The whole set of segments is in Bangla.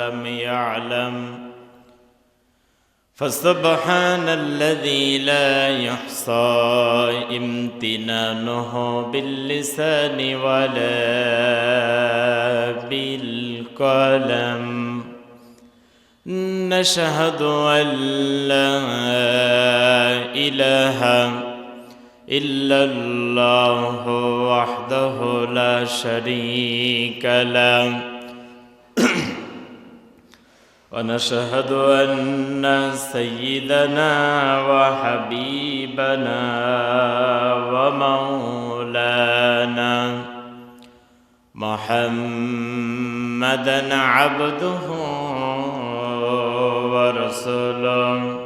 لم يعلم فسبحان الذي لا يحصى امتنانه باللسان ولا بالقلم نشهد أن لا إله إلا الله وحده لا شريك له ونشهد أن سيدنا وحبيبنا ومولانا محمدًا عبده ورسوله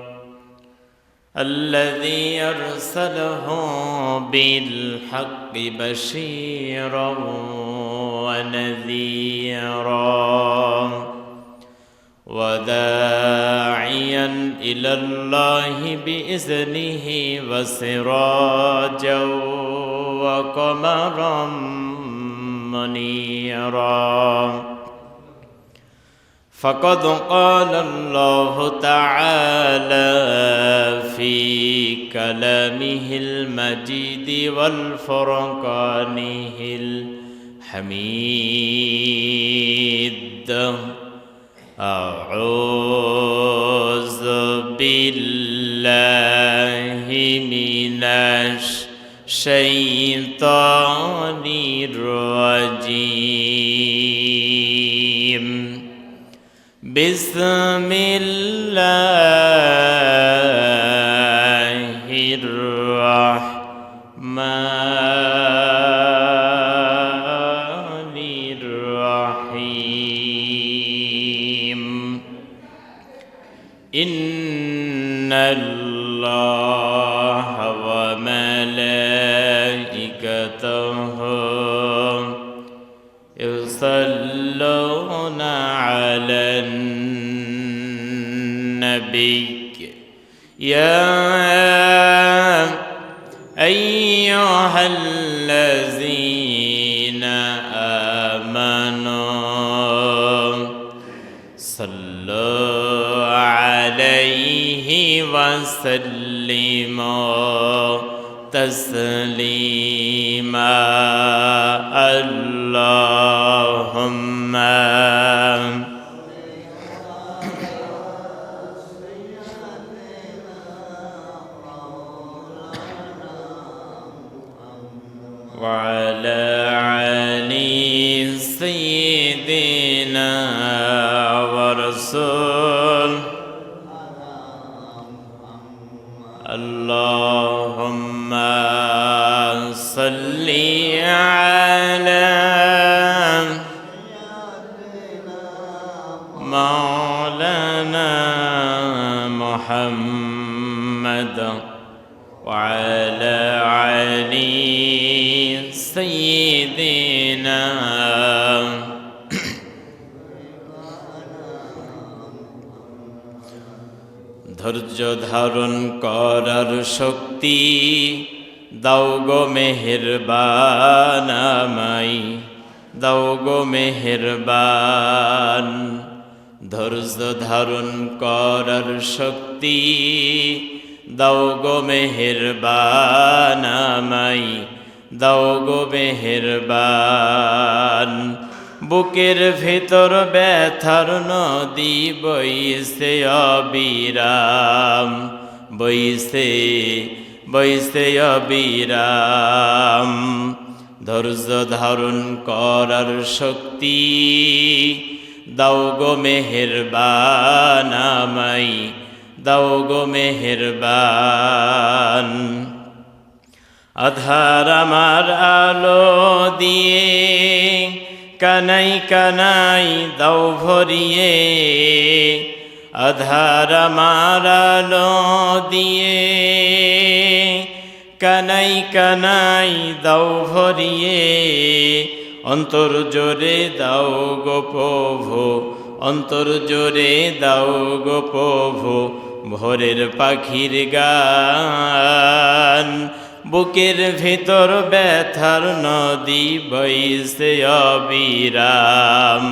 الذي أرسله بالحق بشيرا ونذيرا وداعيا إلى الله بإذنه وسراجا وقمرا منيرا فقد قال الله تعالى في كلامه المجيد والفرقانه الحميد أعوذ بالله من الشيطان الرجيم بسم الله الرحمن الرحيم إن الله وملائكته يصلون على النبي يا أيها الذين آمنوا صلوا عليه وسلموا تسليما اللهم وعلى علي سيدنا ورسول اللهم صل على مولانا محمد وعلى علي سيدنا ধৈর্য ধারণ করার শক্তি দাও গো মেহেরবান আমায় দাও গো মেহেরবান ধৈর্য ধারণ করার শক্তি দাও গো মেহেরবান আমায় দাও গো মেহেরবান বুকের ভেতর ব্যথার নদী বইছে অবিরাম বইছে বইছে অবিরাম ধৈর্য ধারণ করার শক্তি দাও গো মেহেরবান আমায় দাও গো মেহেরবান আধার আমার আলো দিয়ে কানাই কানাই দাও ভরিয়ে আধার আমার আলো দিয়ে কানাই কানাই দাও ভরিয়ে অন্তর জোরে দাও গো প্রভু অন্তর জোরে দাও গো প্রভু ভোরের পাখির গান বুকের ভিতর ব্যথার নদী বইছে অবিরাম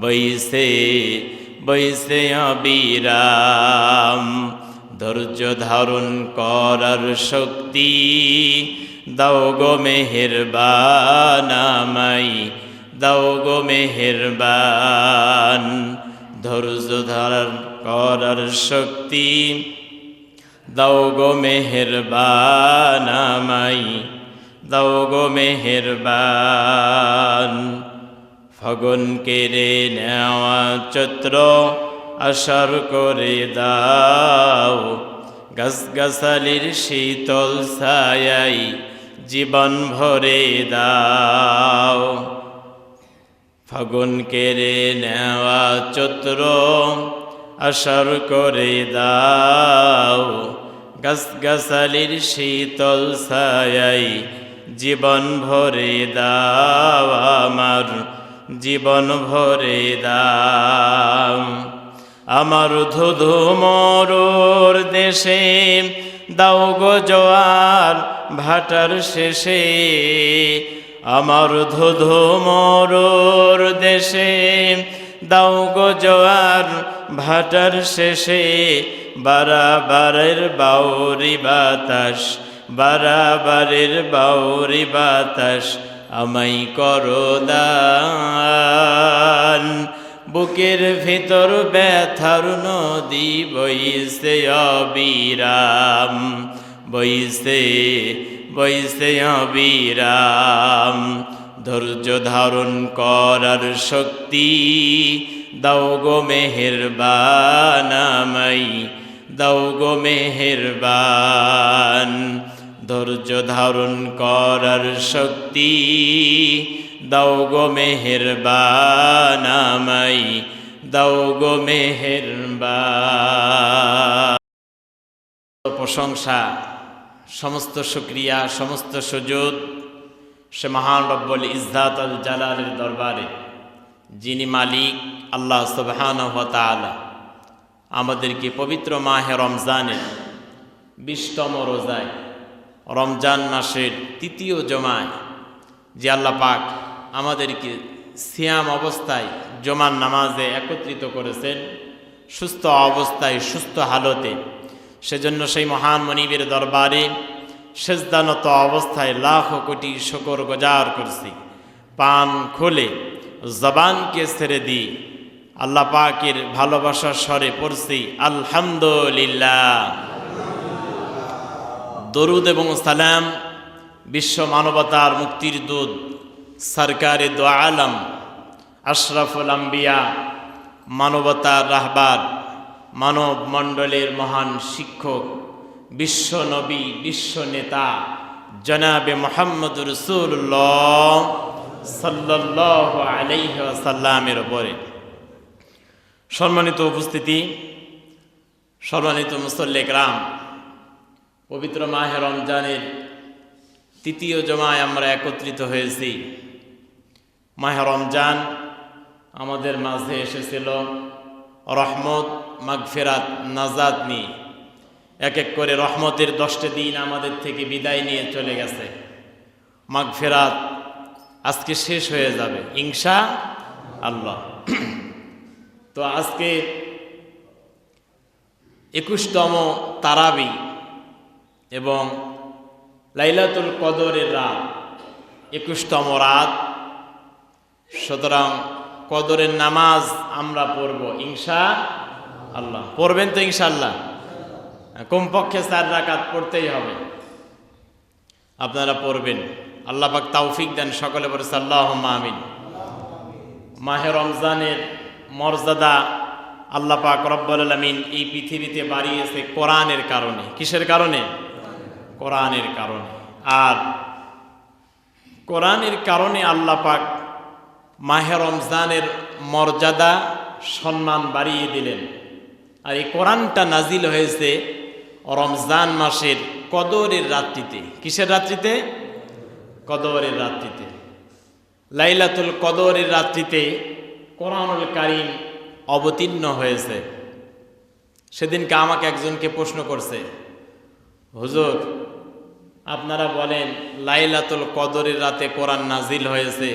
বইছে বইছে অবিরাম। ধৈর্য ধারণ করার শক্তি দাও গো মেহেরবান আমায়, দাও গো মেহেরবান। ধৈর্য ধারণ করার শক্তি দাও গো মেহেরবান আমায়, দাও গো মেহেরবান। ফাগুন কেড়ে নেওয়া চৈত্র আষাঢ় করে দাও, গাছগাছালির শীতল ছায়াই জীবন ভরে দাও। ফাগুন কেড়ে নেওয়া চৈত্র আষাঢ় করে দাও, গাছগাছালির শীতল ছায়াই জীবন ভরে দাও আমার, জীবন ভরে দাও। আমার ধুধু মরুর দেশে দাও গো জোয়ার ভাটার শেষে, আমার ধুধু মরুর দেশে দাও গো জোয়ার ভাটার শেষে। বারাবারের বাউরি বাতাস, বারাবারের বাউরি বাতাস আমায় করো দান। বুকের ভিতর ব্যথার নদী বইছে অবিরাম, বইছে বইছে অবিরাম। ধৈর্য ধারণ করার শক্তি দাও গো মেহেরবান আমায়, দাও গো মেহেরবান। ধৈর্য ধারণ করার শক্তি দাও গো মেহেরবান আমায়, দাও গো মেহেরবান। প্রশংসা, সমস্ত শুকরিয়া, সমস্ত সুজুদ সে মহান রব্বুল ইজ্জাত আল জালালের দরবারে, যিনি মালিক আল্লাহ সুবহানাহু ওয়া তাআলা আমাদেরকে পবিত্র মাহে রমজানের 20তম রোজায়, রমজান মাসের তৃতীয় জমায় যে আল্লাহ পাক আমাদেরকে সিয়াম অবস্থায় জমার নামাজে একত্রিত করেছেন, সুস্থ অবস্থায় সুস্থ হালতে। সেজন্য সেই মহান মনিবের দরবারে সেজদানত অবস্থায় লাখো কোটি শুকর গুজার করছি। পান খুলে জবানকে ছেড়ে দিয়ে আল্লাহ পাকের ভালোবাসার স্বরে পড়ছি আলহামদুলিল্লাহ। দরুদ এবং সালাম বিশ্ব মানবতার মুক্তির দূত সরকারে দো আলম আশরাফুল আম্বিয়া, মানবতার রাহবার, মানব মণ্ডলের মহান শিক্ষক, বিশ্ব নবী, বিশ্ব নেতা জনাবে মুহাম্মদ রাসূলুল্লাহ সাল্লাল্লাহু আলাইহি ওয়াসাল্লামের উপরে। সম্মানিত উপস্থিতি, সম্মানিত মুসল্লি কিরাম, পবিত্র মাহে রমজানের তৃতীয় জমায় আমরা একত্রিত হয়েছি। মাহে রমজান আমাদের মাঝে এসেছিল রহমত, মাগফিরাত, নাজাত নিয়ে। এক এক করে রহমতের 10টি দিন আমাদের থেকে বিদায় নিয়ে চলে গেছে। মাগফিরাত আজকে শেষ হয়ে যাবে ইনশাআল্লাহ। তো আজকে 21তম তারাবি এবং লাইলাতুল কদরের রাত, 21তম রাত। সুতরাং কদরের নামাজ আমরা পড়ব ইনশাআল্লাহ। পড়বেন তো ইনশাআল্লাহ? কমপক্ষে 4 রাকাত পড়তেই হবে, আপনারা পড়বেন। আল্লাহ পাক তৌফিক দেন, সকলে বলে আল্লাহুম্মা আমিন। মাহে রমজানের মর্যাদা আল্লাহ পাক রব্বুল আলামিন এই পৃথিবীতে বাড়িয়েছে কোরআনের কারণে। কিসের কারণে? কোরআনের কারণে। আর কোরআনের কারণে আল্লাহ পাক মাহে রমজানের মর্যাদা, সম্মান বাড়িয়ে দিলেন। আর এই কোরআনটা নাজিল হয়েছে রমজান মাসের কদরের রাত্রিতে। কিসের রাত্রিতে? কদরের রাত্রিতে। লাইলাতুল কদরের রাত্রিতে কোরআনুল কারীম অবতীর্ণ হয়েছে। সেদিনকে আমাকে একজনকে প্রশ্ন করছে, হুজুর আপনারা বলেন লাইলাতুল কদরের রাতে কোরআন নাজিল হয়েছে,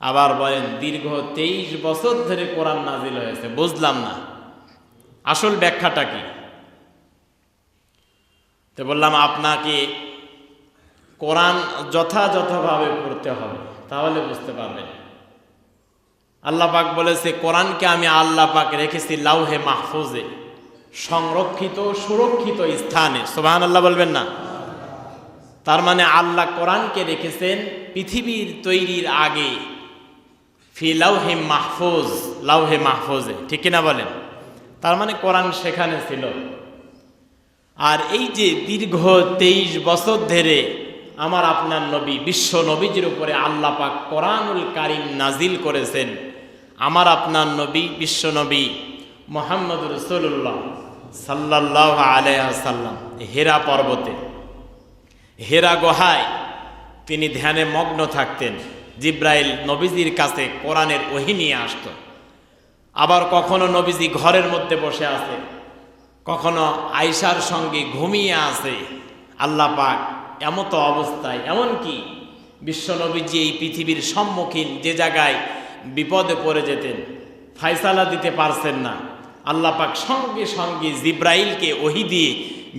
আবার বলেন দীর্ঘ 23 বছর ধরে কোরআন নাজিল হয়েছে। বুঝলাম না আসল ব্যাখ্যাটা কি। তো বললাম আপনাকে কোরআন যথাযথভাবে পড়তে হবে, তাহলে বুঝতে পারবেন। আল্লাহ পাক বলেছে কোরআনকে আমি আল্লাহ পাক রেখেছি লাউহে মাহফুজে, সংরক্ষিত সুরক্ষিত স্থানে। সুবহানাল্লাহ বলবেন না? তার মানে আল্লাহ কোরআনকে রেখেছেন পৃথিবীর তৈরির আগে ফি লাউহে মাহফুজ, লাউহে মাহফুজে, ঠিক কিনা বলেন? তার মানে কোরআন সেখানে ছিল। আর এই যে দীর্ঘ 23 বছর ধরে আমার আপনার নবী বিশ্ব নবীজির উপরে আল্লাহ পাক কোরআনুল কারীম নাজিল করেছেন। আমার আপনার নবী বিশ্ব নবী মুহাম্মদ রাসূলুল্লাহ সাল্লাল্লাহু আলাইহি ওয়াসাল্লাম হেরা পর্বতে, হেরা গুহায় তিনি ধ্যানে মগ্ন থাকতেন। জিব্রাইল নবীজির কাছে কোরআনের ওহী নিয়ে আসত। আবার কখনো নবীজি ঘরের মধ্যে বসে আছে, কখনো আয়েশার সঙ্গে ঘুমিয়ে আছে। আল্লাহ পাক এমতো অবস্থায়, এমনকি বিশ্ব নবীজি এই পৃথিবীর সম্মুখীন যে জায়গায় বিপদে পড়ে যেতেন, ফায়সালা দিতে পারছেন না, আল্লাহ পাক সঙ্গে সঙ্গে জিব্রাইলকে ওহী দিয়ে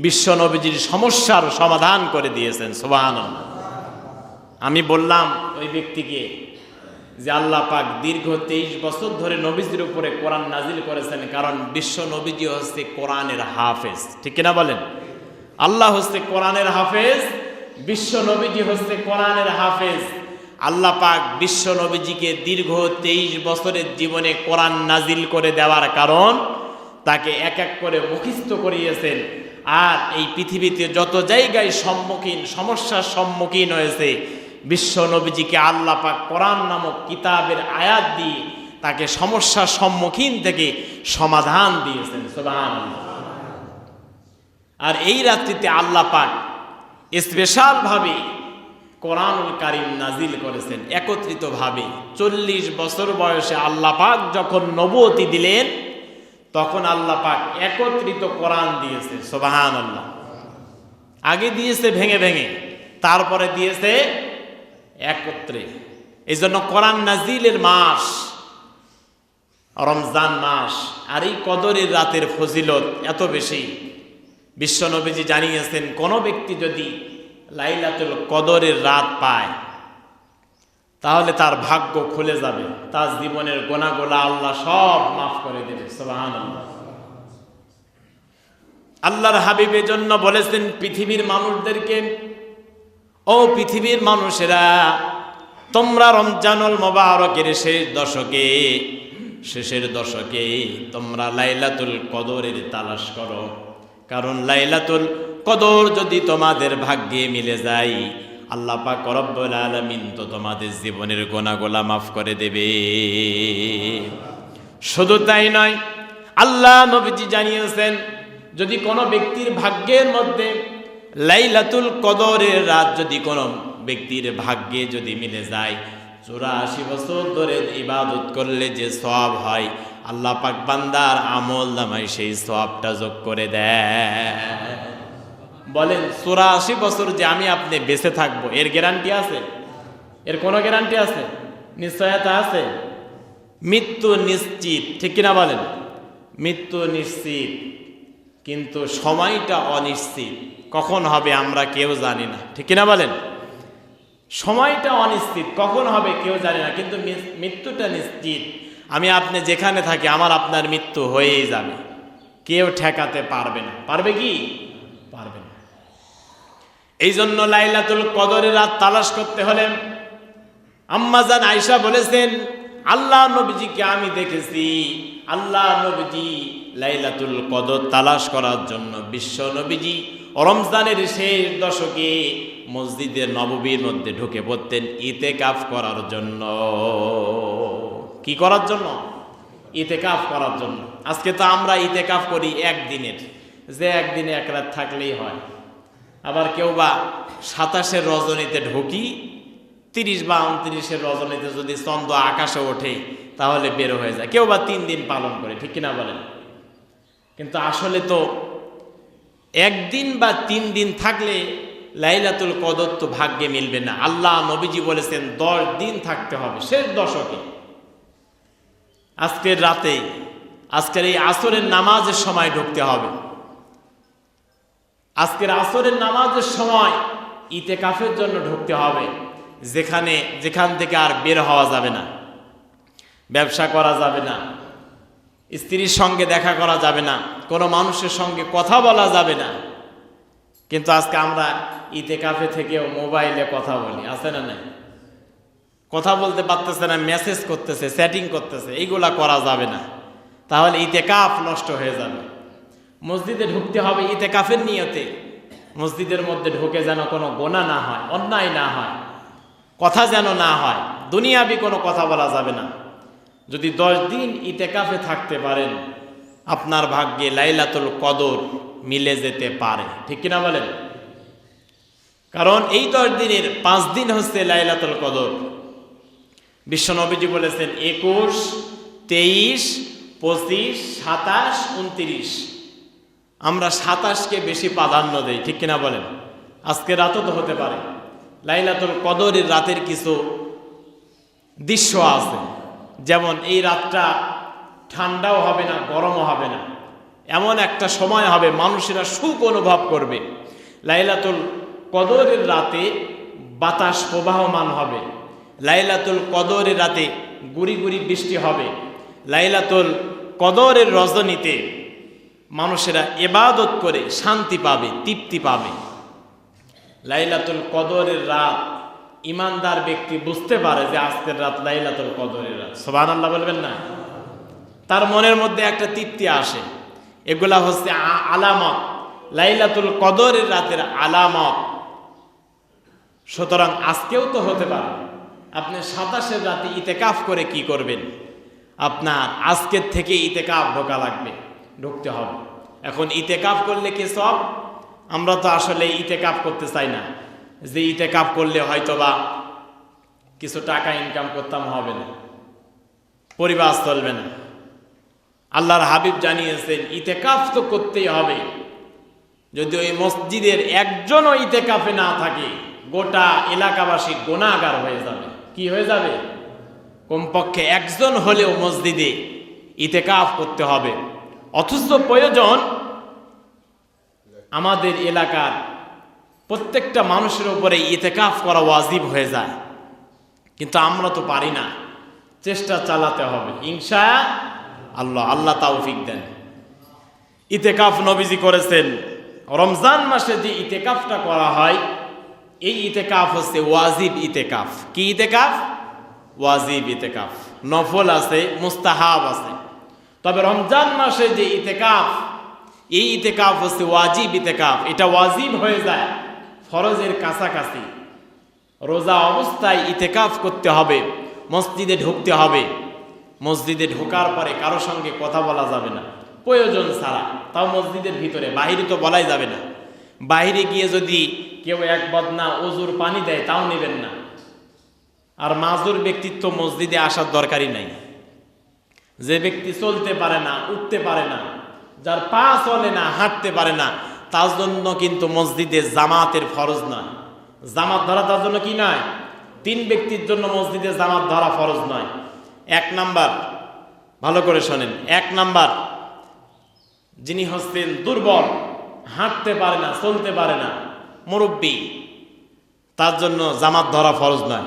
বিশ্ব নবীজির সমস্যার সমাধান করে দিয়েছেন। সুবহানাল্লাহ। আমি বললাম ওই ব্যক্তিকে যে আল্লাহ পাক দীর্ঘ 23 বছর ধরে নবীজির উপরে কোরআন নাজিল করেছেন, কারণ বিশ্ব নবীজি হচ্ছে কোরআনের হাফেজ, ঠিক কিনা বলেন? আল্লাহ হচ্ছে কোরআনের হাফেজ, বিশ্ব নবীজি হচ্ছে কোরআনের হাফেজ। আল্লাহ পাক বিশ্ব নবীজিকে দীর্ঘ 23 বছরের জীবনে কোরআন নাজিল করে দেওয়ার কারণ তাকে এক এক করে মুখস্থ করিয়েছেন। আর এই পৃথিবীতে যত জায়গায় সমস্যার সম্মুখীন হয়েছে, বিশ্ব নবীজিকে আল্লাহ পাক কোরআন নামক কিতাবের আয়াত দিয়ে তাকে সমস্যার সম্মুখীন থেকে সমাধান দিয়েছেন। সুবহানাল্লাহ। আর এই রাত্রিতে আল্লাহ পাক স্পেশালভাবে কোরআনুল কারীম নাজিল করেছেন একত্রিতভাবে। 40 বছর বয়সে আল্লাহ পাক যখন নবুয়তি দিলেন, তখন আল্লাহ পাক একত্রিত কোরআন দিয়েছে। সুবহানাল্লাহ। আগে দিয়েছে ভেঙে ভেঙে, তারপরে দিয়েছে একত্রে। এই জন্য কোরআন নাজিলের মাস রমজান মাস। আর এই কদরের রাতের ফজিলত এত বেশি, বিশ্ব নবীজি জানিয়েছেন কোন ব্যক্তি যদি লাইলাতুল কদরের রাত পায় তাহলে তার ভাগ্য খুলে যাবে, তার জীবনের গুনাহগুলো আল্লাহ সব মাফ করে দেবে। সুবহানাল্লাহ। আল্লাহর হাবিবের জন্য বলেছেন পৃথিবীর মানুষদেরকে, ও পৃথিবীর মানুষেরা, তোমরা রমজানুল মুবারকের শেষের দশকে তোমরা লাইলাতুল কদরের তালাশ করো, কারণ লাইলাতুল কদর যদি তোমাদের ভাগ্যে মিলে যায়, আল্লাহ পাক রব্বুল আলামিন তো তোমাদের জীবনের গুনাহগুলো মাফ করে দেবে। শুধু তাই নয়, আল্লাহ নবীজি জানিয়েছেন যদি কোনো ব্যক্তির ভাগ্যের মধ্যে লাইলাতুল কদরের রাত যদি কোনো ব্যক্তির ভাগ্যে যদি মিলে যায়, 84 বছর ধরে ইবাদত করলে যে সওয়াব হয়, আল্লাহ পাক বান্দার আমল নামায় সেই সওয়াবটা যোগ করে দেয়। বলেন 84 বছর যে আমি আপনি বেঁচে থাকবো, এর গ্যারান্টি আছে? এর কোনো গ্যারান্টি আছে? নিশ্চয়তা আছে? মৃত্যু নিশ্চিত, ঠিক কিনা বলেন? মৃত্যু নিশ্চিত, কিন্তু সময়টা অনিশ্চিত। কখন হবে আমরা কেউ জানি না, ঠিক কিনা বলেন? সময়টা অনিশ্চিত, কখন হবে কেউ জানি না, কিন্তু মৃত্যুটা নিশ্চিত। আমি আপনি যেখানে থাকি আমার আপনার মৃত্যু হয়েই যাবে, কেউ ঠেকাতে পারবে না। পারবে কি? পারবে না। এই জন্য লাইলাতুল কদরের রাত তালাশ করতে হলে আম্মা জান আয়েশা বলেছেন, আল্লাহ নবীজিকে আমি দেখেছি, আল্লাহ নবীজি লাইলাতুল কদর তালাশ করার জন্য বিশ্ব নবীজি রমজানের শেষ দশকে মসজিদে নববীর মধ্যে ঢুকে পড়তেন ইতেকাফ করার জন্য। কি করার জন্য? ইতেকাফ করার জন্য। আজকে তো আমরা ইতেকাফ করি একদিনের, যে একদিনে এক রাত থাকলেই হয়। আবার কেউ বা 27-এর রজনীতে ঢুকি, 30 বা 29-এর রজনীতে যদি চন্দ্র আকাশে ওঠে তাহলে বের হয়ে যায়। কেউ বা 3 দিন পালন করে, ঠিক কিনা বলেন? কিন্তু আসলে তো একদিন বা 3 দিন থাকলে লাইলাতুল কদর তো ভাগ্যে মিলবে না। আল্লাহ নবীজি বলেছেন 10 দিন থাকতে হবে, শেষ দশকে। আজকের রাতে, আজকের এই আসরের নামাজের সময় ঢুকতে হবে। আজকের আসরের নামাজের সময় ইতিকাফের জন্য ঢুকতে হবে, যেখান থেকে আর বের হওয়া যাবে না। ব্যবসা করা যাবে না, স্ত্রীর সঙ্গে দেখা করা যাবে না, কোনো মানুষের সঙ্গে কথা বলা যাবে না। কিন্তু আজকে আমরা ইতিকাফে থেকেও মোবাইলে কথা বলি, আছে না নাই? কথা বলতে পারতেছে না, মেসেজ করতেছে, চ্যাটিং করতেছে, এইগুলা করা যাবে না। তাহলে ইতিকাফ নষ্ট হয়ে যাবে। মসজিদে ঢুকতে হবে ইতিকাফের নিয়তে। মসজিদের মধ্যে ঢুকে যেন কোনো গোনা না হয়, অন্যায় না হয়, কথা যেন না হয়, দুনিয়াবি কোনো কথা বলা যাবে না। যদি 10 দিন ইতিকাফে থাকতে পারেন, আপনার ভাগ্যে লাইলাতুল কদর মিলে যেতে পারে, ঠিক কিনা বলেন? কারণ এই 10 দিনের 5 দিন হচ্ছে লাইলাতুল কদর। বিশ্বনবীজি বলেছেন 21, 23, 25, 27, 29। আমরা 27কে বেশি প্রাধান্য দেই, ঠিক কিনা বলেন? আজকে রাতও তো হতে পারে। লাইলাতুল কদরের রাতের কিছু দৃশ্য আছে, যেমন এই রাতটা ঠান্ডাও হবে না, গরমও হবে না, এমন একটা সময় হবে মানুষেরা সুখ অনুভব করবে। লাইলাতুল কদরের রাতে বাতাস প্রবাহমান হবে, লাইলাতুল কদরের রাতে গুড়ি গুড়ি বৃষ্টি হবে, লাইলাতুল কদরের রজনীতে মানুষেরা ইবাদত করে শান্তি পাবে, তৃপ্তি পাবে। লাইলাতুল কদরের রাত ইমানদার ব্যক্তি বুঝতে পারে যে আজকের রাত লাইলাতুল কদরের রাত। সুবহানাল্লাহ বলবেন না? তার মনের মধ্যে একটা তৃপ্তি আসে। এগুলা হচ্ছে আলামত, লাইলাতুল কদরের রাতের আলামত। সুতরাং আজকেও তো হতে পারে। আপনি 27-এর রাতে ইতিকাফ করে কি করবেন? আপনার আজকের থেকে ইতিকাফ ঢোকা লাগবে, ঢুকতে হবে। এখন ইতিকাফ করলে কি সব? আমরা তো আসলে ইতিকাফ করতে চাই না, যে ইতিকাফ করলে হয়তোবা কিছু টাকা ইনকাম করতাম, হবে না, পরিবার চলবে না। আল্লাহর হাবিব জানিয়েছেন ইতিকাফ তো করতেই হবে। যদি ওই মসজিদের একজনও ইতিকাফে না থাকে, গোটা এলাকাবাসী গুনাহগার হয়ে যাবে। কি হয়ে যাবে? কমপক্ষে একজন হলেও মসজিদে ইতিকাফ করতে হবে। অথচ প্রয়োজন আমাদের এলাকার প্রত্যেকটা মানুষের উপরে ইতিকাফ করা ওয়াজিব হয়ে যায়, কিন্তু আমরা তো পারি না। চেষ্টা চালাতে হবে ইনশাআল্লাহ। আল্লাহ তাওফিক দেন। ইতিকাফ নবীজি করেছেন। রমজান মাসে যে ইতিকাফটা করা হয়, এই ইতিকাফ হচ্ছে ওয়াজিব ইতিকাফ। কি ইতিকাফ? ওয়াজিব ইতিকাফ। নফল আছে, মুস্তাহাব আছে। তবে রমজান মাসে যে ইতিকাফ, এই ইতিকাফ হচ্ছে ওয়াজিব ইতিকাফ। এটা ওয়াজিব হয়ে যায় ফরজের কাছাকাছি। রোজা অবস্থায় ইতিকাফ করতে হবে, মসজিদে ঢুকতে হবে। মসজিদে ঢোকার পরে কারো সঙ্গে কথা বলা যাবে না প্রয়োজন ছাড়া, তাও মসজিদের ভিতরে। বাহিরে তো বলাই যাবে না। বাহিরে গিয়ে যদি কেউ এক বদনা ওজুর পানি দেয়, তাও নেবেন না। আর মাজুর ব্যক্তিত্ব মসজিদে আসার দরকারই নাই। যে ব্যক্তি চলতে পারে না, উঠতে পারে না, যার পা চলে না, হাঁটতে পারে না, তার জন্য কিন্তু মসজিদে জামাতের ফরজ নয়। জামাত ধরা তার জন্য কি নয়? 3 ব্যক্তির জন্য মসজিদে জামাত ধরা ফরজ নয়। 1 নাম্বার, ভালো করে শোনেন, 1 নাম্বার যিনি হচ্ছেন দুর্বল, হাঁটতে পারে না, চলতে পারে না, মুরব্বী, তার জন্য জামাত ধরা ফরজ নয়।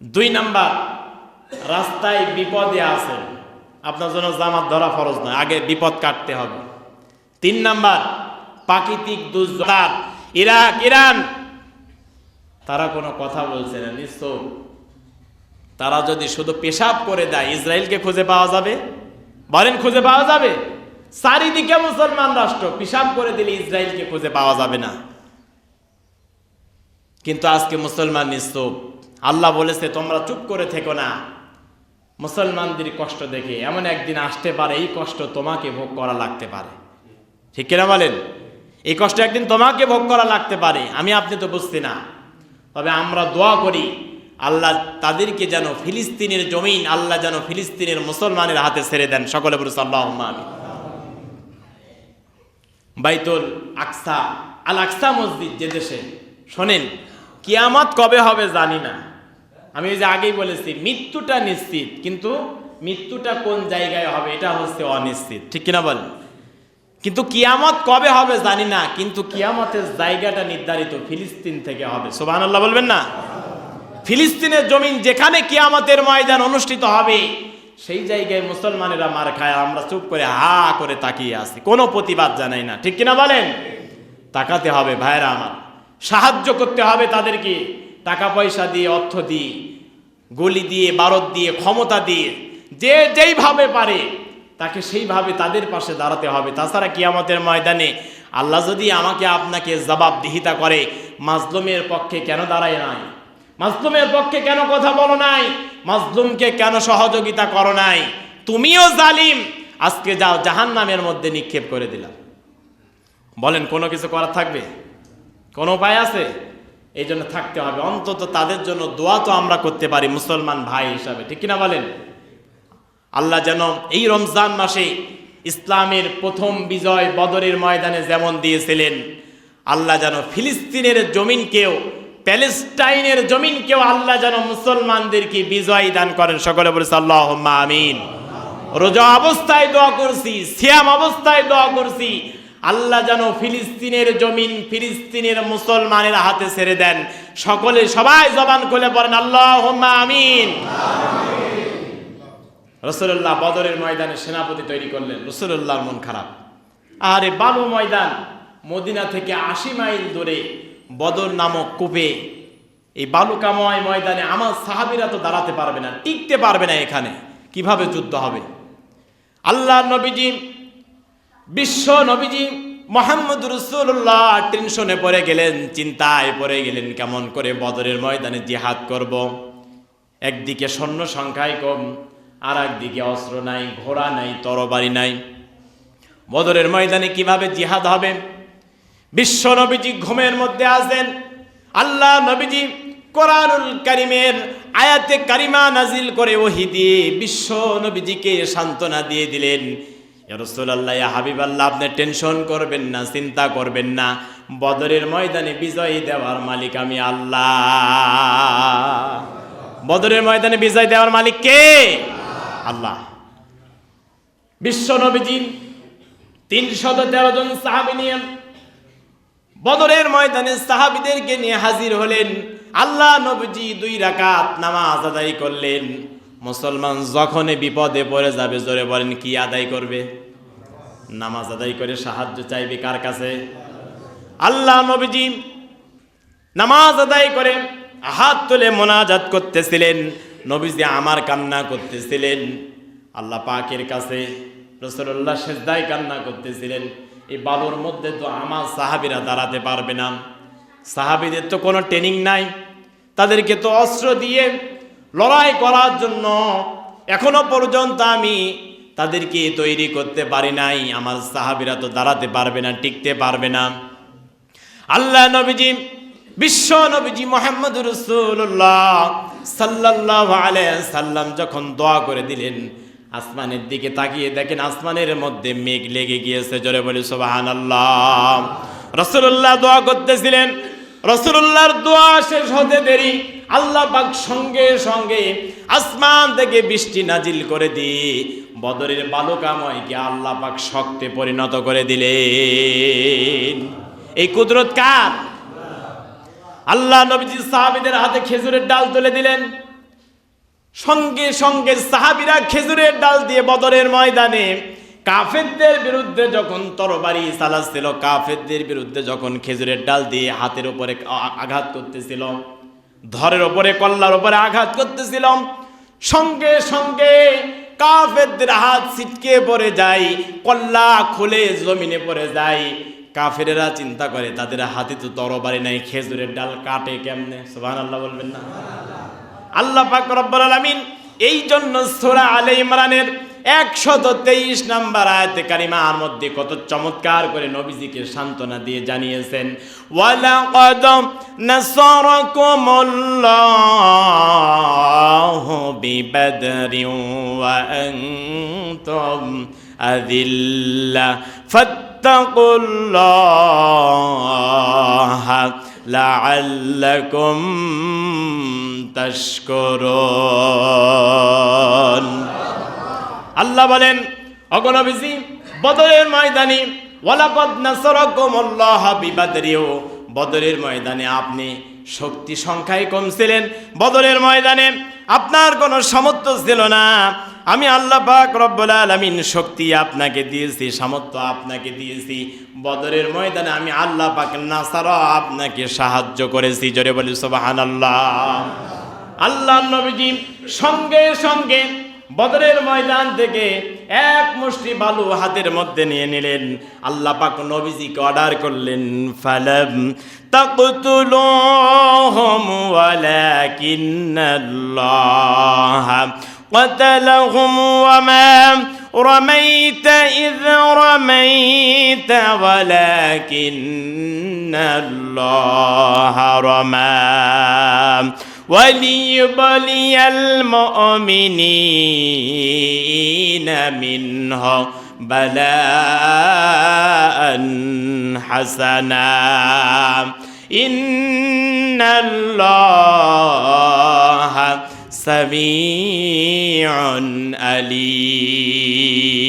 2 নাম্বার, রাস্তায় বিপদে আছেন, আপনার জন্য জামাত ধরা ফরজ নয়, আগে বিপদ কাটতে হবে। 3 নাম্বার, প্রাকৃতিক দুর্যোগ, ইরাক, ইরান, তারা কোনো কথা বলছে না, নিশ্চয়। তারা যদি শুধু পেশাব করে দেয়, ইসরায়েলকে খুঁজে পাওয়া যাবে? বলেন, খুঁজে পাওয়া যাবে? চারিদিকে মুসলমান রাষ্ট্র, পেশাব করে দিলে ইসরায়েলকে খুঁজে পাওয়া যাবে না। কিন্তু আজকে মুসলমান নিশ্চুপ। আল্লাহ বলেছে তোমরা চুপ করে থেকো না। মুসলমানদের কষ্ট দেখে এমন একদিন আসতে পারে, এই কষ্ট তোমাকে ভোগ করা লাগতে পারে, ঠিক কিনা বলেন? এই কষ্ট একদিন তোমাকে ভোগ করা লাগতে পারে। আমি আপনি তো বুঝছি না, তবে আমরা দোয়া করি আল্লাহ তাদেরকে যেন ফিলিস্তিনের জমিন, আল্লাহ যেন ফিলিস্তিনের মুসলমানের হাতে ছেড়ে দেন। সকলে বলুন আল্লাহুম্মা আমিন। বাইতুল আকসা, আল আকসা মসজিদ যে দেশে, শোনেন, কিয়ামত কবে হবে জানি না। আমি ওই যে আগেই বলেছি মৃত্যুটা নিশ্চিত, কিন্তু মৃত্যুটা কোন জায়গায় হবে এটা হচ্ছে অনিশ্চিত, ঠিক কিনা বলেন? কিন্তু কিয়ামত কবে হবে জানি না, কিন্তু কিয়ামতের জায়গাটা নির্ধারিত ফিলিস্তিন থেকে হবে। সুবহানাল্লাহ বলবেন না? ফিলিস্তিনের জমিন যেখানে কিয়ামতের ময়দান অনুষ্ঠিত হবে, সেই জায়গায় মুসলমানেরা মার খায়, আমরা চুপ করে হা করে তাকিয়ে আছি, কোনো প্রতিবাদ জানাই না, ঠিক কিনা বলেন? তাকাতে হবে ভাইরা আমার, সাহায্য করতে হবে তাদেরকে, টাকা পয়সা দিয়ে, অর্থ দিয়ে, গলি দিয়ে, বারদ দিয়ে, ক্ষমতা দিয়ে, যে যেইভাবে পারে তাকে সেইভাবে তাদের পাশে দাঁড়াতে হবে। তাছাড়া কিয়ামতের ময়দানে আল্লাহ যদি আমাকে আপনাকে জবাবদিহিতা করে, মাজলুমের পক্ষে কেন দাঁড়ায় নাই? মাজলুমের পক্ষে কেন কথা বলো নাই? মাজলুমকে কেন সহযোগিতা করো নাই? তুমিও জালিম, আজকে যাও জাহান্নামের মধ্যে নিক্ষেপ করে দিলাম। বলেন কোনো কিছু করার থাকবে? কোনো উপায় আছে? এই জন্য থাকতে হবে, অন্তত তাদের জন্য দোয়া তো আমরা করতে পারি মুসলমান ভাই হিসাবে, ঠিক কিনা বলেন? আল্লাহ যেন এই রমজান মাসে ইসলামের প্রথম বিজয় বদরের ময়দানে যেমন দিয়েছিলেন, আল্লাহ যেন ফিলিস্তিনের জমিনকেও, প্যালেস্টাইনের জমিনকেও আল্লাহ যেন মুসলমানদেরকে বিজয় দান করেন। সকলে বলেছে আল্লাহুম্মা আমিন। রোজা অবস্থায় দোয়া করছি, সিয়াম অবস্থায় দোয়া করছি, আল্লাহ যেন ফিলিস্তিনের জমিন ফিলিস্তিনের মুসলমানের হাতে ছেড়ে দেন। সকলে সবাই জবান খুলে পড়েন আল্লাহুম্মা আমিন। রাসূলুল্লাহ বদরের ময়দানে সেনাপতি তৈরি করলেন। রাসূলুল্লাহর মন খারাপ। আরে বালু ময়দান, মদিনা থেকে 80 মাইল দূরে বদর নামক কূপে, এই বালুকাময় ময়দানে আমার সাহাবীরা তো দাঁড়াতে পারবে না, টিকতে পারবে না, এখানে কিভাবে যুদ্ধ হবে? আল্লাহ নবীজি, বিশ্ব নবীজি মুহাম্মদ রাসূলুল্লাহ টেনশনে পড়ে গেলেন, চিন্তায় পড়ে গেলেন, কেমন করে বদরের ময়দানে জিহাদ করব। একদিকে সৈন্য সংখ্যায় কম, আর একদিকে অস্ত্র নাই, ঘোড়া নাই, তরবারি নাই, বদরের ময়দানে কিভাবে জিহাদ হবে? বিশ্ব নবীজি ঘুমের মধ্যে আছেন। আল্লাহ নবীজি কোরআনুল কারীমের আয়াতে কারিমা নাজিল করে ওহী দিয়ে বিশ্ব নবীজিকে সান্ত্বনা দিয়ে দিলেন, ইয়া রাসূলুল্লাহ, ইয়া হাবিবাল্লাহ, আপনি টেনশন করবেন না, চিন্তা করবেন না, বদরের ময়দানে বিজয় দেওয়ার মালিক আমি আল্লাহ। বদরের ময়দানে বিজয় দেওয়ার মালিক কে? আল্লাহ। বিশ্ব নবীজি 313 জন সাহাবী নিয়ে বদরের ময়দানে সাহাবীদেরকে নিয়ে হাজির হলেন। আল্লাহ নবীজি 2 রাকাত নামাজ আদায় করলেন। মুসলমান যখনই বিপদে পড়ে যাবে, জোরে বলেন কি আদায় করবে? নামাজ আদায় করে সাহায্য চাইবে কার কাছে? আল্লাহ নবীজি নামাজ আদায় করে হাত তুলে মোনাজাত করতেছিলেন। নবীজি আমার কান্না করতেছিলেন আল্লাহ পাকের কাছে। রাসূলুল্লাহ সিজদায় কান্না করতেছিলেন। এই বালুর মধ্যে তো আমার সাহাবীরা দাঁড়াতে পারবে না, সাহাবীদের তো কোনো ট্রেনিং নাই, তাদেরকে তো অস্ত্র দিয়ে লড়াই করার জন্য এখনো পর্যন্ত আমি তাদেরকে তৈরি করতে পারি নাই, আমার সাহাবীরা তো দাঁড়াতে পারবে না, টিকতে পারবে না। আল্লাহ নবীজি, বিশ্ব নবীজি মুহাম্মদুর রাসূলুল্লাহ সাল্লাল্লাহু আলাইহি সাল্লাম যখন দোয়া করে দিলেন, আসমানের দিকে তাকিয়ে দেখেন আসমানের মধ্যে মেঘ লেগে গিয়েছে, জোরে বলি সুবহানাল্লাহ। রাসূলুল্লাহ দোয়া করতেছিলেন, রাসূলুল্লাহর দোয়া শেষ হতে দেরি আল্লাহ পাক সঙ্গে সঙ্গে আসমান থেকে বৃষ্টি নাজিল করে দিয়ে বদরের বালুকাময়কে আল্লাহ পাক শক্তে পরিণত করে দিলেন। এই কুদরত কার? আল্লাহ নবীজি সাহাবীদের হাতে খেজুরের ডাল তুলে দিলেন। সঙ্গে সঙ্গে সাহাবীরা খেজুরের ডাল দিয়ে বদরের ময়দানে কাফেরদের বিরুদ্ধে যখন তরবারি চালাচ্ছিল, কাফেরদের বিরুদ্ধে যখন খেজুরের ডাল দিয়ে হাতের উপরে আঘাত করতেছিল, ধরের উপরে, কল্লার উপরে আঘাত করতেছিল, সঙ্গে সঙ্গে কাফেরদের হাত ছিটকে পড়ে যায়, কল্লা খুলে জমিনে পড়ে যায়। কাফেরেরা চিন্তা করে তাদের হাতে তো তরবারি নাই, খেজুরের ডাল কাটে কেমনে? সুবহানাল্লাহ বলবেন না? আল্লাহ পাক রব্বুল আলামিন এই জন্য সূরা আলে ইমরানের 123 নম্বর আয়াতে কারিমার মধ্যে কত চমৎকার করে নবীজিকে সান্ত্বনা দিয়ে জানিয়েছেন, ওয়ালাকাদ নাসারাকুমুল্লাহু বিবাদরিন ওয়া আনতুম আযিল্লা ফাত্তাকুল্লাহা লাআল্লাকুম তাশকুরুন। আল্লাহ বলেন, ওগো নবীজি, বদরের ময়দানে ওয়ালাকাদ নাসারাকুমুল্লাহু বিবাদরিও, বদরের ময়দানে আপনি শক্তি সংখ্যায় কম ছিলেন, বদরের ময়দানে আপনার কোনো সামর্থ্য ছিল না। আমি আল্লাহ পাক রব্বুল আলামিন শক্তি আপনাকে দিয়েছি, সামর্থ্য আপনাকে দিয়েছি। বদরের ময়দানে আমি আল্লাহ পাক নাসারা আপনাকে সাহায্য করেছি। জোরে বলি সুবহানাল্লাহ। আল্লাহ নবীজি সঙ্গে সঙ্গে বদরের ময়দান থেকে এক মুষ্টি বালু হাতের মধ্যে নিয়ে নিলেন। আল্লাহ পাক নবীজিকে অর্ডার করলেন, ফালাম তাকতুলুহুম ওয়ালাকিন্নাল্লাহ قتلهم وما رميت إذ رميت ولكن الله رمى وليبلي المؤمنين منه بلاء حسنا إن الله সামিউন আলিম।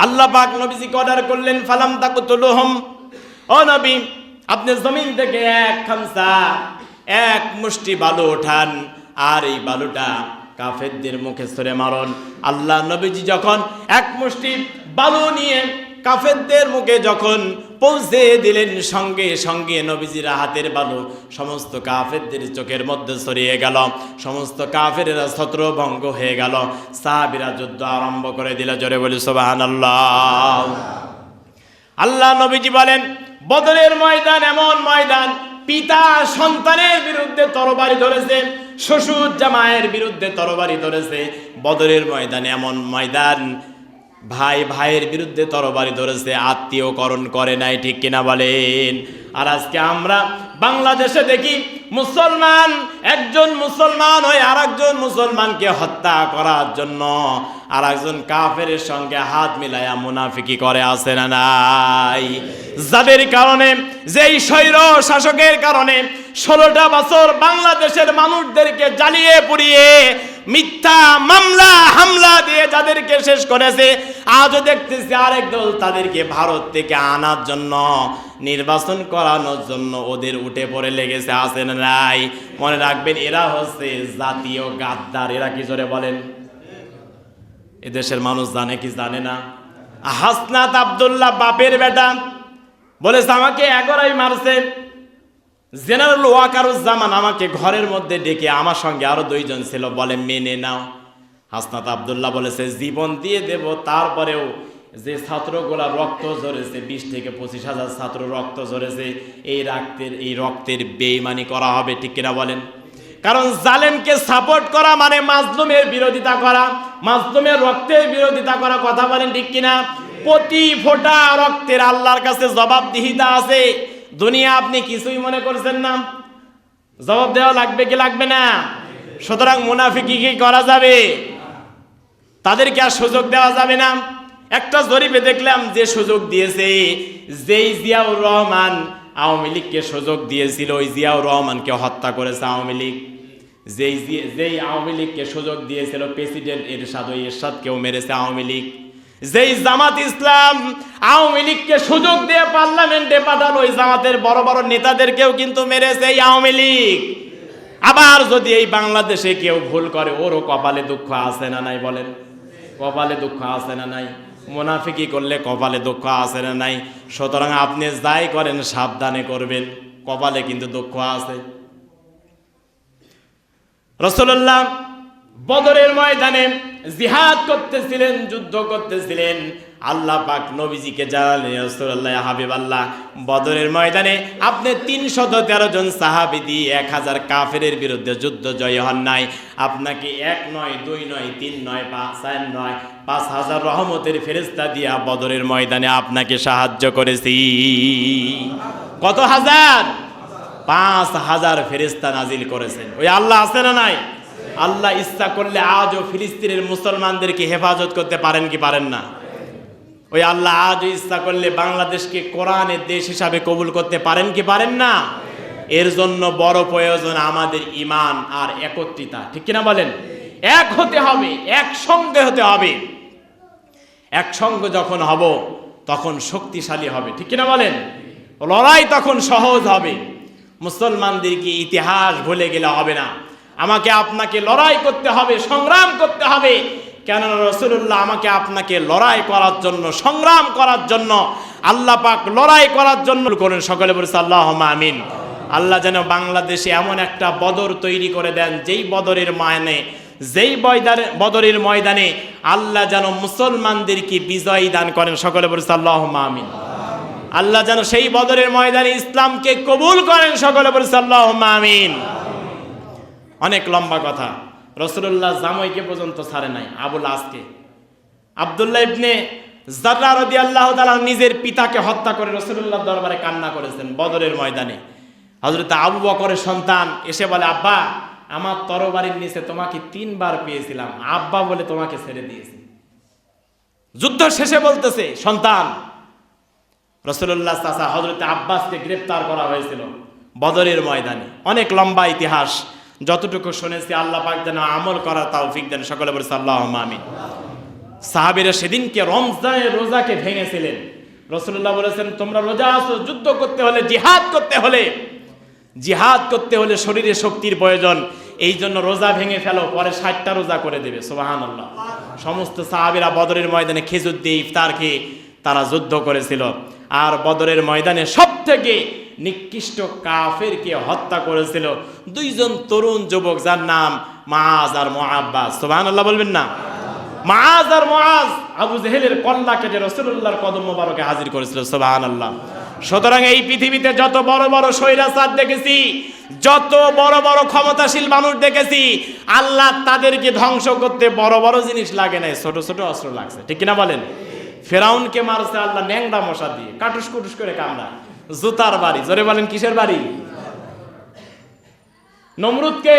আল্লাহ পাক নবীজিকে অর্ডার করলেন, ফালাম তাকতুলুহুম, ও নবী আপনি জমিন থেকে এক খামসা, এক মুষ্টি বালু ওঠান, আর এই বালুটা কাফেরদের মুখে ছুঁড়ে মারুন। আল্লাহ নবীজি যখন এক মুষ্টি বালু নিয়ে কাফেরদের মুখে যখন পৌঁছে দিলেন, সঙ্গে সঙ্গে নবীজির হাতের বালু সমস্ত কাফেরদের চোখের মধ্যে ছড়িয়ে গেল, সমস্ত কাফেরেরা ছত্রভঙ্গ হয়ে গেল, সাহাবীরা যুদ্ধ আরম্ভ করে দিল। জোরে বলি সুবহানাল্লাহ। আল্লাহ নবীজি বলেন, বদরের ময়দান এমন ময়দান, পিতা সন্তানের বিরুদ্ধে তরবারি ধরেছে, শ্বশুর জামাইয়ের বিরুদ্ধে তরবারি ধরেছে। বদরের ময়দান এমন ময়দান, ভাই ভাইয়ের বিরুদ্ধে তরবারি ধরেছে, আত্মীয়করণ করে নাই, ঠিক কিনা বলেন? আর আজকে আমরা বাংলাদেশে দেখি মুসলমান, একজন মুসলমান হয়ে আরেকজন মুসলমানকে হত্যা করার জন্য আরেকজন কাফেরের সঙ্গে হাত মিলায়া মুনাফিকি করে, আছে না নাই? যাদের কারণে, যেই স্বৈর শাসকের কারণে 16টা বছর বাংলাদেশের মানুষদেরকে জ্বালিয়ে পুড়িয়ে মিথ্যা মামলা হামলা দিয়ে যাদেরকে শেষ করেছে, আজও দেখতেছি আরেক দল তাদেরকে ভারত থেকে আনার জন্য, নির্বাচন করানোর জন্য ওদের উঠে পড়ে লেগেছে, আছে না নাই? মনে রাখবেন, এরা হচ্ছে জাতীয় গাদ্দার। এরা কি জোরে বলেন? এদেশের মানুষ জানে কি জানে না? হাসনাত আব্দুল্লাহ বাপের বেটা বলেছে, আমাকে 11 মারছে। জেনারেল ওয়াকারুজ্জামান আমাকে ঘরের মধ্যে ডেকে, আমার সঙ্গে আরো 2 জন ছিল, বলে মেনে নাও। হাসনাত আব্দুল্লাহ বলেছে, জীবন দিয়ে দেব, তারপরেও যে ছাত্রগুলা রক্ত ঝরেছে, 20 থেকে 25,000 ছাত্র রক্ত ঝরেছে, এই রক্তের বেঈমানি করা হবে, ঠিক কিনা বলেন? কারণ জালেমকে সাপোর্ট করা মানে মাজলুমের বিরোধিতা করা, মাজলুমের রক্তের বিরোধিতা করা, কথা বলেন ঠিক কিনা? প্রতি ফোঁটা রক্তের আল্লাহর কাছে জবাবদিহিতা আছে। দুনিয়া আপনি কিছুই মনে করছেন না, জবাব দেওয়া লাগবে কি লাগবে না? সুতরাং মুনাফিকি কি করা যাবে? তাদেরকে আর সুযোগ দেওয়া যাবে না। একটা জরিপে দেখলাম, যে সুযোগ দিয়েছে, যেই জিয়াউর রহমান আওয়ামী লীগকে সুযোগ দিয়েছিল, ওই জিয়াউর রহমানকে হত্যা করেছে আওয়ামী লীগ। যেই আওয়ামী লীগকে সুযোগ দিয়েছিল প্রেসিডেন্ট এরশাদ, ওই এরশাদকেও মেরেছে আওয়ামী লীগ। যেই জামাত ইসলাম আওয়ামী লীগকে সুযোগ দিয়ে পার্লামেন্টে পাঠালো, ওই জামাতের বড় বড় নেতাদেরকেও কিন্তু মেরেছে এই আওয়ামী লীগ। আবার যদি এই বাংলাদেশে কেউ ভুল করে, ওরও কপালে দুঃখ আছে না নাই? বলেন, কপালে দুঃখ আছে না নাই? মুনাফিকি করলে কপালে দুঃখ আছে না নাই? সুতরাং আপনি যাই করেন সাবধানে করবেন, কপালে কিন্তু দুঃখ আছে। রাসূলুল্লাহ বদরের ময়দানে জিহাদ করতেছিলেন, যুদ্ধ করতেছিলেন। আল্লাহ পাক নবীজিকে জানালেন, রাসূলুল্লাহ হাবিবাল্লাহ, বদরের ময়দানে আপনি 313 জন সাহাবী দিয়ে 1000 কাফেরের বিরুদ্ধে যুদ্ধ জয় হন নাই। আপনাকে 1 নয়, 2 নয়, 3 নয়, 5 4 নয়, 5000 রহমতের ফেরেশতা দিয়া বদরের ময়দানে আপনাকে সাহায্য করেছি। কত হাজার? 5000 ফেরেশতা নাজিল করেছেন। ওই আল্লাহ আছে না নাই? আল্লাহ ইচ্ছা করলে আজও ফিলিস্তিনের মুসলমানদেরকে হেফাজত করতে পারেন কি পারেন না? ওই আল্লাহ আজও ইচ্ছা করলে বাংলাদেশকে কোরআনের দেশ হিসাবে কবুল করতে পারেন কি পারেন না? এর জন্য বড় প্রয়োজন আমাদের ঈমান আর একত্রিতা, ঠিক কিনা বলেন? এক হতে হবে, একসঙ্গে হতে হবে। একসঙ্গে যখন হব তখন শক্তিশালী হবে, ঠিক কিনা বলেন? লড়াই তখন সহজ হবে। মুসলমানদেরকে ইতিহাস ভুলে গেলে হবে না, আমাকে আপনাকে লড়াই করতে হবে, সংগ্রাম করতে হবে। কেননা রাসূলুল্লাহ আমাকে আপনাকে লড়াই করার জন্য, সংগ্রাম করার জন্য, আল্লাহ পাক লড়াই করার জন্য করেন। সকলে বলেছে আল্লাহুম্মা আমিন। আল্লাহ যেন বাংলাদেশে এমন একটা বদর তৈরি করে দেন, যেই বদরের ময়দানে আল্লাহ যেন মুসলমানদেরকে বিজয় দান করেন। সকলে বলেছে আল্লাহুম্মা আমিন। আল্লাহ যেন সেই বদরের ময়দানে ইসলামকে কবুল করেন। সকলে বলেছে আল্লাহুম্মা আমিন। অনেক লম্বা কথা। রাসূলুল্লাহ জামাইকে পর্যন্ত ছাড়ে নাই, আবুল আসকে। আব্দুল্লাহ ইবনে জাররা রাদিয়াল্লাহু তাআলা নিজের পিতাকে হত্যা করে রাসূলুল্লাহর দরবারে কান্না করেছেন বদরের ময়দানে। হযরত আবু বকরের সন্তান এসে বলে, আব্বা, আমার তরবারির নিচে তোমাকে 3 বার পেয়েছিলাম, আব্বা বলে তোমাকে ছেড়ে দিয়েছি। যুদ্ধ শেষে বলতেছে সন্তান, রাসূলুল্লাহ চাচা হযরত আব্বাসকে গ্রেফতার করা হয়েছিল বদরের ময়দানে। অনেক লম্বা ইতিহাস, যতটুকু শুনেছি আল্লাহ পাক যেন আমল করার তৌফিক দেন। সকলে বলেছে আল্লাহুম্মা আমিন। সাহাবীরা সেদিনকে রমজানের রোজাকে ভেঙেছিলেন। রাসূলুল্লাহ বলেছেন, তোমরা রোজা আছো, যুদ্ধ করতে হলে, জিহাদ করতে হলে শরীরে শক্তির প্রয়োজন, এই জন্য রোজা ভেঙে ফেলো, পরে 60টা রোজা করে দেবে। সুবহানাল্লাহ। সমস্ত সাহাবীরা বদরের ময়দানে খেজুর দিয়ে ইফতার খেয়ে তারা যুদ্ধ করেছিল। আর বদরের ময়দানে সবথেকে নিকৃষ্ট কাফেরকে হত্যা করেছিল 2 জন তরুণ যুবক, যার নাম মুআজ আর মুআব্বাস। সুবহানাল্লাহ বলবেন না? মুআজ আর মুআজ আবু জেহেলের কল্লা কেটে রাসূলুল্লাহর কদম মোবারকে হাজির করেছিল। সুবহানাল্লাহ। সুতরাং এই পৃথিবীতে যত বড় বড় স্বৈরাচার দেখেছি, যত বড় বড় ক্ষমতাশীল মানুষ দেখেছি, আল্লাহ তাদেরকে ধ্বংস করতে বড় বড় জিনিস লাগে নাই, ছোট ছোট অস্ত্র লাগছে, ঠিক কিনা বলেন? ফেরাউনকে মারছে আল্লাহ ন্যাংরা মশা দিয়ে, কাটুস কুটুস করে কামড়া, জুতার বাড়ি। জোরে বলেন কিসের বাড়ি? নমরুদকে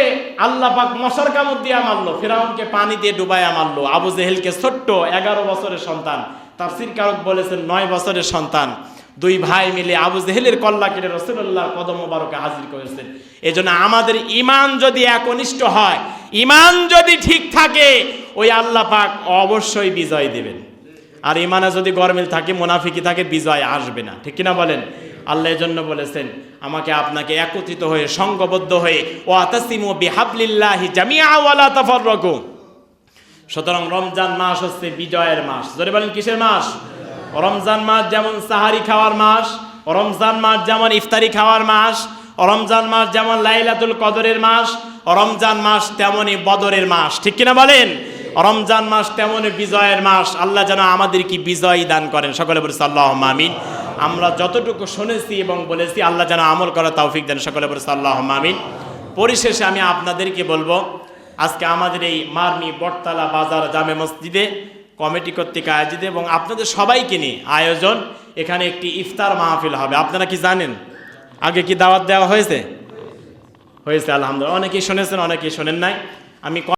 আল্লাহ পাক মশার কামড় দিয়ে মারলো, ফেরাউনকে পানি দিয়ে ডুবাইয়া মারলো। আবু জেহেলকে ছোট্ট 11 বছরের সন্তান, তাফসীরকারক বলেছেন 9 বছরের সন্তান, 2 ভাই মিলে আবু জেহেলের কল্লা কেটে রাসূলুল্লাহর কদম মোবারকে হাজির করেছেন। এজন্য আমাদের ঈমান যদি একনিষ্ঠ হয়, ঈমান যদি ঠিক থাকে, ওই আল্লাহ পাক অবশ্যই বিজয় দেবেন। আর ঈমানে যদি গরমিল থাকে, মুনাফিকি থাকে, বিজয় আসবে না, ঠিক কিনা বলেন? আল্লাহ এজন্য বলেছেন আমাকে আপনাকে একত্রিত হয়ে, সংঘবদ্ধ হয়ে, ওয়াতাসিমু বিহাবলিল্লাহি জামিআ ওয়া লা তাফাররাকু। সুতরাং রমজান মাস হচ্ছে বিজয়ের মাস। জোরে বলেন কিসের মাস? রমজান মাস যেমন সাহারি খাওয়ার মাস, রমজান মাস যেমন ইফতারি খাওয়ার মাস, রমজান মাস যেমন লাইলাতুল কদরের মাস, রমজান মাস তেমনই বদরের মাস, ঠিক কিনা বলেন? রমজান মাস তেমনই বিজয়ের মাস। আল্লাহ যেন আমাদেরকে বিজয় দান করেন। সকলে বলেছে আল্লাহুম্মা আমিন। আমরা যতটুকু শুনেছি এবং বলেছি আল্লাহ যেন আমল করার তৌফিক দেন। সকলে বলেছে আল্লাহুম্মা আমিন। পরিশেষে আমি আপনাদেরকে বলবো, আজকে আমাদের এই মারমি বটতলা বাজার জামে মসজিদে কমিটি কর্তৃক আয়োজিত এবং আপনাদের সবাইকে নিয়ে আয়োজন, এখানে একটি ইফতার মাহফিল হবে। আপনারা কি জানেন? আগে কি দাওয়াত দেওয়া হয়েছে? আলহামদুলিল্লাহ। অনেকেই শুনেছেন, অনেকেই শোনেন নাই। আমি